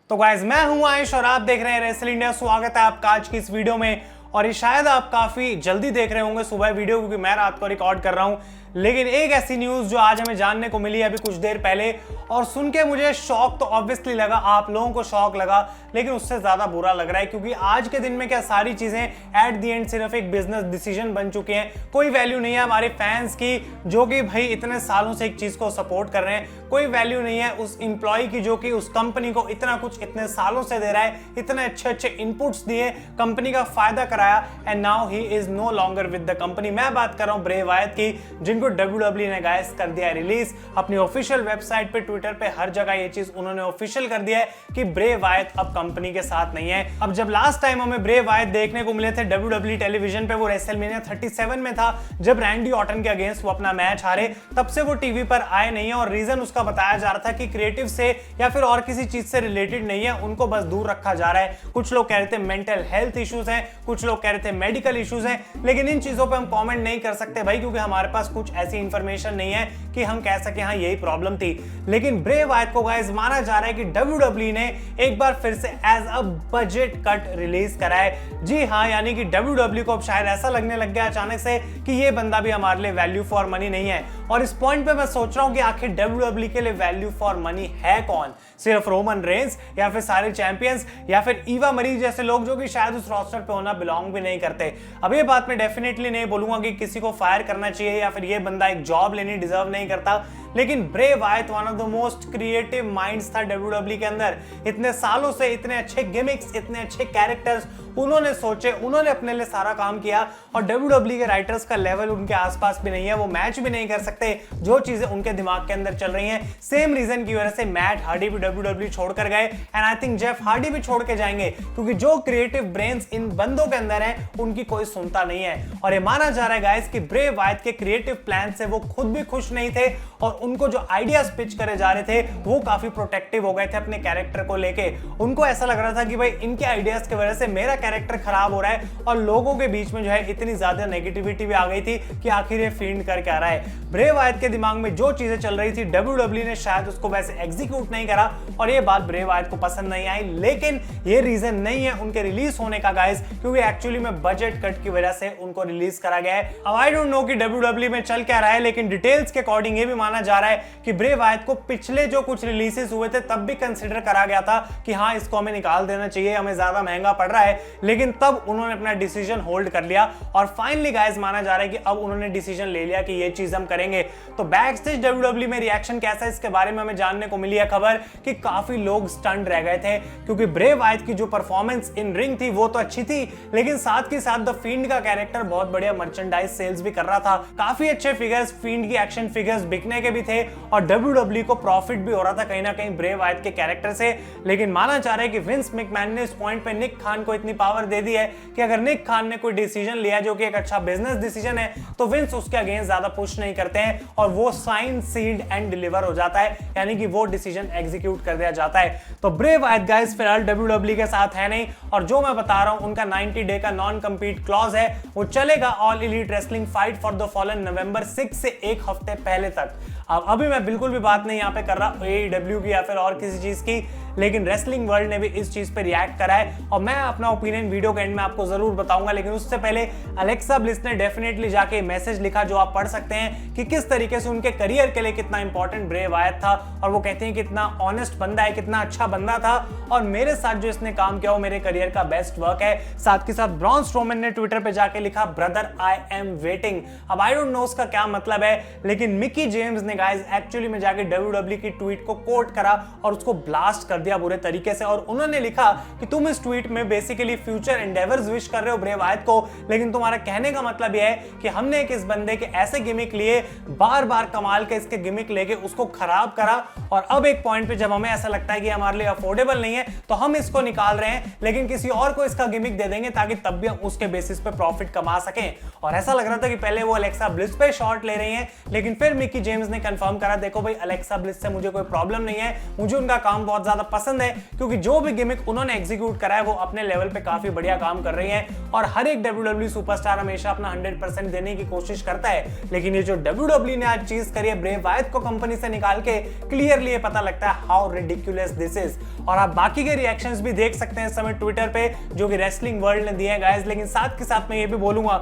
तो गाइस मैं हूं आयुष और आप देख रहे हैं रेसल इंडिया। स्वागत है आपका आज की इस वीडियो में। और ये शायद आप काफी जल्दी देख रहे होंगे सुबह वीडियो, क्योंकि मैं रात को रिकॉर्ड कर रहा हूं। लेकिन एक ऐसी न्यूज जो आज हमें जानने को मिली अभी कुछ देर पहले, और सुन के मुझे शॉक तो ऑब्वियसली लगा, आप लोगों को शॉक लगा, लेकिन उससे ज्यादा बुरा लग रहा है। क्योंकि आज के दिन में क्या सारी चीजें एट द एंड सिर्फ एक बिजनेस डिसीजन बन चुके हैं। कोई वैल्यू नहीं है हमारे फैंस की, जो कि भाई इतने सालों से एक चीज को सपोर्ट कर रहे हैं। कोई वैल्यू नहीं है उस इंप्लॉय की जो कि उस कंपनी को इतना कुछ इतने सालों से दे रहा है, इतने अच्छे अच्छे इनपुट्स दिए, कंपनी का फायदा कराया, and now he is no longer with the company. मैं बात कर रहा हूं ब्रे वायत की, जिनको WWE ने गाइस कर दिया रिलीज अपनी ऑफिशियल वेबसाइट पे, ट्विटर पे, हर जगह ये चीज उन्होंने ऑफिशियल कर दिया है कि ब्रे वायत अब कंपनी के साथ नहीं है। अब जब लास्ट टाइम हमें ब्रे वायत देखने को मिले थे WWE टेलीविजन पे, वो रेसलमेनिया 37 में था, जब रैंडी ऑर्टन के अगेंस्ट वो अपना मैच हारे। तब से वो टीवी पर आए नहीं है, और रीजन उसका बताया जा रहा था कि क्रिएटिव से या फिर और किसी चीज से रिलेटेड नहीं है, उनको बस दूर रखा जा रहा है। कुछ लोग कह रहे थे मेंटल हेल्थ इश्यूज हैं, कुछ लोग कह रहे थे मेडिकल इश्यूज हैं, लेकिन इन चीजों पे हम कमेंट नहीं कर सकते भाई, क्योंकि हमारे पास कुछ ऐसी इंफॉर्मेशन नहीं है कि हम कह सके हाँ यही प्रॉब्लम थी। लेकिन ब्रे वायत को गाइस माना जा रहा है कि WWE ने एक बार फिर से as a budget cut release करा है। जी हाँ, यानी कि WWE को अब शायद ऐसा लगने लग गया अचानक से कि ये बंदा भी हमारे लिए वैल्यू फॉर मनी नहीं है। और इस पॉइंट पे मैं सोच रहा हूं कि आखिर WWE के लिए वैल्यू फॉर मनी है कौन? सिर्फ रोमन रेंस, या फिर सारे चैंपियंस, या फिर ईवा मरी जैसे लोग जो कि शायद उस रोस्टर पे होना बिलोंग भी नहीं करते। अब ये बात मैं डेफिनेटली नहीं बोलूंगा कि किसी को फायर करना चाहिए या फिर ये बंदा एक जॉब लेनी डिजर्व नहीं करता, लेकिन Bray Wyatt one of the most creative minds था WWE के अंदर। इतने सालों से इतने अच्छे गिमिक्स, इतने अच्छे कैरेक्टर्स उन्होंने सोचे, उन्होंने अपने लिए सारा काम किया, और WWE के राइटर्स का लेवल उनके आसपास भी नहीं है, वो मैच भी नहीं कर सकते जो चीजें उनके दिमाग के अंदर चल रही हैं। सेम रीजन की वजह से मैट हार्डी भी WWE छोड़कर गए, and I think Jeff Hardy भी छोड़ के जाएंगे, क्योंकि जो क्रिएटिव ब्रेन्स इन बंदों के अंदर है उनकी कोई सुनता नहीं है। और ये माना जा रहा है गाइस कि ब्रे वायत के क्रिएटिव प्लान से वो खुद भी खुश नहीं थे, और उनको जो आइडियाज पिच करे जा रहे थे वो काफी प्रोटेक्टिव हो गए थे अपने कैरेक्टर को लेके। उनको ऐसा लग रहा था कि भाई इनके आइडियाज की वजह से मेरा कैरेक्टर खराब हो रहा है, और लोगों के बीच में जो है इतनी ज्यादा नेगेटिविटी भी आ गई थी कि आखिर ये फील्ड करके आ रहा है। ब्रे वायत के दिमाग में जो चीजें चल रही थी WWE ने शायद उसको वैसे एग्जीक्यूट नहीं करा, और ये बात ब्रे वायत को पसंद नहीं आई। लेकिन ये रीजन नहीं है उनके रिलीज होने का गाइस, क्योंकि एक्चुअली में बजट कट की वजह से उनको रिलीज करा गया है। अब आई डोंट नो कि WWE में चल क्या रहा है, लेकिन डिटेल्स के अकॉर्डिंग ये भी माना जा रहा है कि ब्रे वायत को पिछले जो कुछ रिलीजेस हुए थे तब भी कंसीडर करा गया था कि हाँ इसको हमें निकाल देना चाहिए, हमें ज्यादा महंगा पड़ रहा है, लेकिन तब उन्होंने अपना डिसीजन होल्ड कर लिया। और फाइनली गाइस माना जा रहा है कि अब उन्होंने डिसीजन ले लिया कि ये चीज हम करेंगे। तो बैक स्टेज WWE में रिएक्शन कैसा है इसके बारे में हमें जानने को मिली है खबर कि काफी लोग स्टंड रह गए थे, क्योंकि ब्रे वायत की जो परफॉर्मेंस इन रिंग थी वो तो अच्छी थी, लेकिन साथ के साथ द फील्ड का कैरेक्टर बहुत बढ़िया मर्चेंडाइज सेल्स भी कर रहा था। काफी अच्छे फिगर्स, फील्ड की एक्शन फिगर्स बिकने के भी थे, और WWE को प्रॉफिट भी हो रहा था कहीं ना कहीं ब्रे वायत के कैरेक्टर से। लेकिन माना जा रहा है कि विंस मैकमैन ने इस पॉइंट पे निक खान को इतनी पावर दे दी है कि अगर निक खान ने कोई डिसीजन लिया जो कि एक अच्छा बिजनेस डिसीजन है, तो विंस उसके अगेंस्ट ज्यादा पुश नहीं करते हैं, और वो साइन, सील्ड एंड डिलीवर हो जाता है, यानी कि वो डिसीजन एग्जीक्यूट कर दिया जाता है। तो ब्रे वायत गाइस फिलहाल WWE के साथ है नहीं, और जो मैं बता रहा हूं उनका 90 डे का नॉन कम्पीट क्लॉज है, वो चलेगा All Elite Wrestling Fight for the Fallen November 6 से एक हफ्ते पहले तक। अब अभी मैं बिल्कुल भी बात नहीं यहाँ पे कर रहा AEW की या फिर और किसी चीज की, लेकिन रेसलिंग वर्ल्ड ने भी इस चीज पे रिएक्ट करा है, और मैं अपना ओपिनियन वीडियो के एंड में आपको जरूर बताऊंगा। लेकिन उससे पहले अलेक्सा ब्लिस ने डेफिनेटली जाके मैसेज लिखा जो आप पढ़ सकते हैं कि किस तरीके से उनके करियर के लिए कितना इंपॉर्टेंट ब्रे वायत था, और वो कहते हैं कितना ऑनेस्ट बंदा है, कितना अच्छा बंदा था, और मेरे साथ जो इसने काम किया वो मेरे करियर का बेस्ट वर्क है। साथ के साथ ब्रॉन स्ट्रोमैन ने ट्विटर पे जाके लिखा ब्रदर आई एम वेटिंग। अब आई डोंट नो उसका क्या मतलब है, लेकिन मिकी जेम्स ने गाइस एक्चुअली में जाके WWE की ट्वीट को कोट करा और उसको ब्लास्ट कर दिया बुरे तरीके से, और उन्होंने लिखा कि तुम इस ट्वीट में बेसिकली फ्यूचर एंडेवर्स विश कर रहे हो ब्रे वायत को, लेकिन तुम्हारा कहने का मतलब यह है कि हमने एक इस बंदे के ऐसे गिमिक लिए, बार बार कमाल के इसके गिमिक लेके उसको खराब करा, और अब एक पॉइंट पे जब हमें ऐसा लगता है कि हमारे लिए अफोर्डेबल नहीं है तो हम इसको निकाल रहे हैं, लेकिन किसी और को इसका गिमिक दे देंगे ताकि तब भी हम उसके बेसिस पे प्रॉफिट कमा सकें। और ऐसा लग रहा था कि पहले वो अलेक्सा ब्लिस पे शॉट ले रही हैं, लेकिन फिर मिकी जेम्स ने कंफर्म करा देखो भाई अलेक्सा ब्लिस से मुझे कोई प्रॉब्लम नहीं है, मुझे उनका काम बहुत ज्यादा पसंद है क्योंकि जो भी गिमिक उन्होंने एग्जीक्यूट करा है वो अपने लेवल पे काफी बढ़िया काम कर रही हैं और हर एक WWE सुपरस्टार हमेशा अपना 100% देने की कोशिश करता है। लेकिन ये जो WWE ने आज चीज करी है ब्रे वायत को कंपनी से निकाल के, क्लियरली ये पता लगता है हाउ रिडिकुलस दिस इज। और आप बाकी के रिएक्शंस भी देख सकते हैं इस समय ट्विटर पे जो कि रेसलिंग वर्ल्ड ने दिए हैं गाइस। लेकिन साथ के साथ मैं ये भी बोलूंगा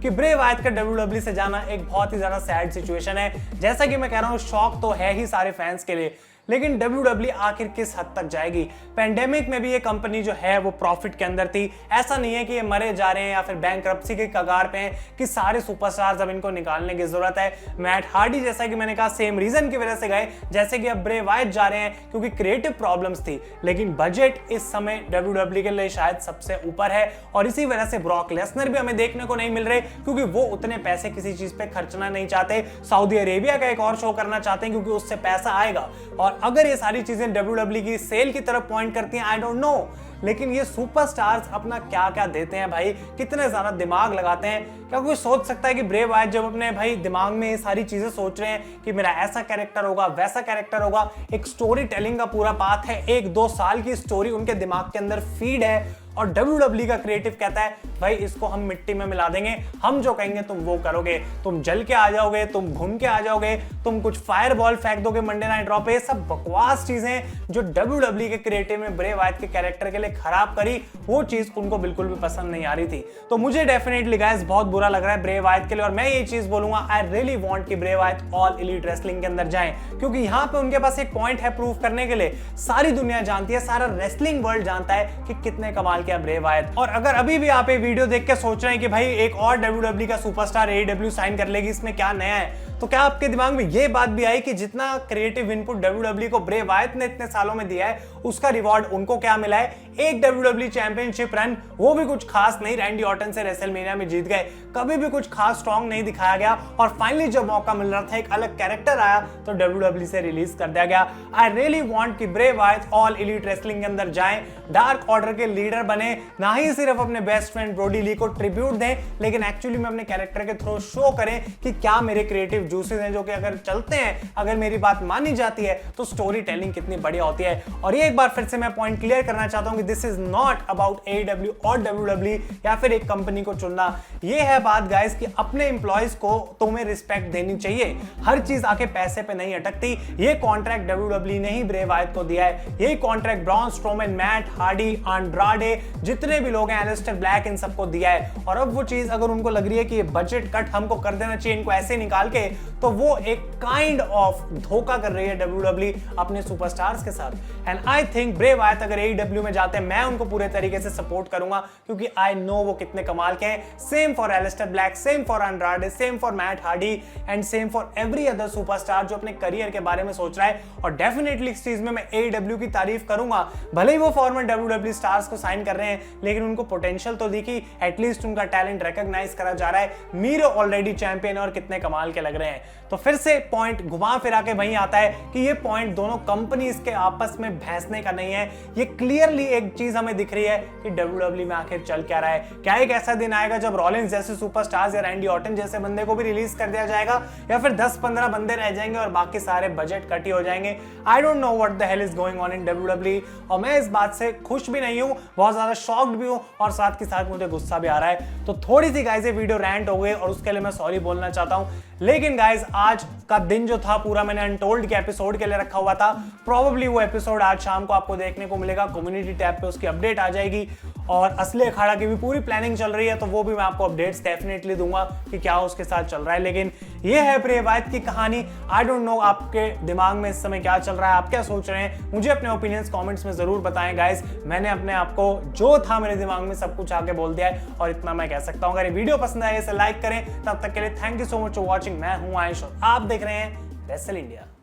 कि ब्रे वायत का WWE से जाना एक बहुत ही ज्यादा सैड सिचुएशन है। जैसा कि मैं कह रहा हूं, शौक तो है ही सारे फैंस के लिए, लेकिन WWE आखिर किस हद तक जाएगी। पेंडेमिक में भी ये कंपनी जो है वो प्रॉफिट के अंदर थी। ऐसा नहीं है कि ये मरे जा रहे हैं या फिर बैंकरप्सी के कगार पे हैं कि सारे सुपरस्टार्स अब इनको निकालने की जरूरत है। मैट हार्डी जैसा कि मैंने कहा सेम रीजन की वजह से गए जैसे कि अब ब्रे वायत जा रहे हैं क्योंकि क्रिएटिव प्रॉब्लम्स थी। लेकिन बजट इस समय WWE के लिए शायद सबसे ऊपर है और इसी वजह से ब्रॉक लेसनर भी हमें देखने को नहीं मिल रहे क्योंकि वो उतने पैसे किसी चीज पे खर्चना नहीं चाहते। सऊदी अरेबिया का एक और शो करना चाहते हैं क्योंकि उससे पैसा आएगा। और अगर ये सारी चीजें WWE की सेल की तरफ पॉइंट करती हैं, आई डोंट नो, लेकिन ये सुपरस्टार्स अपना क्या क्या देते हैं भाई, कितने ज्यादा दिमाग लगाते हैं। क्या कोई सोच सकता है कि ब्रे वायत जब अपने भाई दिमाग में ये सारी चीजें सोच रहे हैं कि मेरा ऐसा कैरेक्टर होगा वैसा कैरेक्टर होगा, एक स्टोरी टेलिंग का पूरा पाथ है, 1-2 साल की स्टोरी उनके दिमाग के अंदर फीड है और WWE का क्रिएटिव कहता है भाई इसको हम मिट्टी में मिला देंगे, हम जो कहेंगे तुम वो करोगे, तुम जल के आ जाओगे, तुम घूम के आ जाओगे, तुम कुछ फायर बॉल फेंक दोगे मंडे नाइट ड्रॉ पे। सब बकवास चीजें जो WWE के क्रिएटिव में ब्रे वायत के कैरेक्टर के लिए खराब करी, वो चीज उनको बिल्कुल भी पसंद नहीं आ रही थी। तो मुझे डेफिनेटली गाइस बहुत बुरा लग रहा है ब्रे वायत के लिए और मैं ये चीज बोलूंगा, आई रियली वांट कि ब्रे वायत ऑल एलीट रेसलिंग के अंदर जाएं क्योंकि यहाँ पे उनके पास एक पॉइंट है प्रूव करने के लिए। सारी दुनिया जानती है, सारा रेसलिंग वर्ल्ड जानता है कि कितने कमाल के ब्रे वायत। और अगर अभी भी आप ये वीडियो देख के सोच रहे हैं कि भाई एक और WWE का सुपरस्टार AEW साइन कर लेगी, इसमें क्या नया है, तो क्या आपके दिमाग में ये बात भी आई कि जितना क्रिएटिव इनपुट WWE को ब्रे वायत ने इतने सालों में दिया है उसका रिवॉर्ड उनको क्या मिला है? एक WWE चैंपियनशिप रन, वो भी कुछ खास नहीं। रैंडी ऑर्टन से रेसलमेनिया में जीत गए, कभी भी कुछ खास स्ट्रॉन्ग नहीं दिखाया गया और फाइनली जब मौका मिल रहा था, एक अलग कैरेक्टर आया तो WWE से रिलीज कर दिया गया। आई रियली वांट कि ब्रे वायत ऑल एलीट रेसलिंग के अंदर जाएं, डार्क ऑर्डर के लीडर बने, ना ही सिर्फ अपने बेस्ट फ्रेंड ब्रोडी ली को ट्रिब्यूट दें लेकिन एक्चुअली में अपने कैरेक्टर के थ्रू शो करें कि क्या मेरे क्रिएटिव जूसेस हैं जो कि अगर चलते हैं, अगर मेरी बात मानी जाती है तो स्टोरी टेलिंग कितनी बढ़िया होती है। और ये एक बार फिर से मैं पॉइंट क्लियर करना चाहता हूं कि this is not about AEW और WWE या फिर एक कंपनी को चुनना। ये है बात गाइस कि अपने एम्प्लॉयज को तुम्हें रिस्पेक्ट देनी चाहिए, हर चीज आके पैसे पे नहीं अटकती। ये कॉन्ट्रैक्ट WWE ने ही ब्रे वायत को दिया है, यही contract Braun Strowman, Matt Hardy, Andrade, जितने भी लोग हैं, एलिस्टर ब्लैक, इन सबको दिया है। और अब वो चीज अगर उनको लग रही है कि ये बजट कट हमको कर देना चाहिए इनको ऐसे निकाल के, तो वो एक काइंड ऑफ धोखा कर रही है WWE अपने सुपरस्टार्स के साथ। एंड आई थिंक ब्रे वायत अगर AEW में जाते हैं, मैं उनको पूरे तरीके से सपोर्ट करूंगा क्योंकि आई नो वो कितने कमाल के हैं। Same for Alistair Black, same for Andrade, same for Matt Hardy and same for every other superstar जो अपने करियर के बारे में सोच रहा है। और डेफिनेटली इस चीज में मैं AEW की तारीफ करूंगा, भले ही वो फॉर्मर WWE स्टार्स को साइन कर रहे हैं लेकिन उनको पोटेंशियल तो दिखी, एटलीस्ट उनका टैलेंट रिकॉग्नाइज करा जा रहा है। मीरो ऑलरेडी चैंपियन और कितने कमाल के लग रहे हैं। तो फिर से पॉइंट घुमा फिरा के वहीं आता है कि ये पॉइंट दोनों कंपनीज के आपस में भैंसने का नहीं है। ये क्लियरली एक चीज हमें दिख रही है कि WWE में आखिर चल क्या रहा है। क्या एक ऐसा दिन आएगा जब रॉलिंस जैसे सुपरस्टार्स या रैंडी ऑर्टन जैसे बंदे को भी रिलीज कर दिया जाएगा या फिर 10-15 बंदे रह जाएंगे और बाकी सारे बजट कट ही हो जाएंगे? I don't know what the hell is going on in WWE और मैं इस बात से खुश भी नहीं हूं, बहुत ज्यादा शॉक्ड भी हूं और साथ के साथ मुझे गुस्सा भी आ रहा है। तो थोड़ी सी गाइस ये वीडियो रैंट हो गई और उसके लिए मैं सॉरी बोलना चाहता हूं। लेकिन गाइस आज का दिन जो था पूरा मैंने अनटोल्ड के एपिसोड के लिए रखा हुआ था। प्रोबेबली वो एपिसोड आज शाम को आपको देखने को मिलेगा, कम्युनिटी टैब पे उसकी अपडेट आ जाएगी और असली अखाड़ा की भी पूरी प्लानिंग चल रही है तो वो भी मैं आपको अपडेट्स डेफिनेटली दूंगा कि क्या उसके साथ चल रहा है। लेकिन ये है ब्रे वायत की कहानी। आई डोंट नो आपके दिमाग में इस समय क्या चल रहा है, आप क्या सोच रहे हैं, मुझे अपने ओपिनियंस कमेंट्स में जरूर बताएं गाइस। मैंने अपने आप को जो था मेरे दिमाग में सब कुछ आके बोल दिया है और इतना मैं कह सकता हूं। अगर ये वीडियो पसंद आए इसे लाइक करें। तब तक के लिए thank you so much for watching. मैं हूं आयुष और आप देख रहे हैं रेसल इंडिया।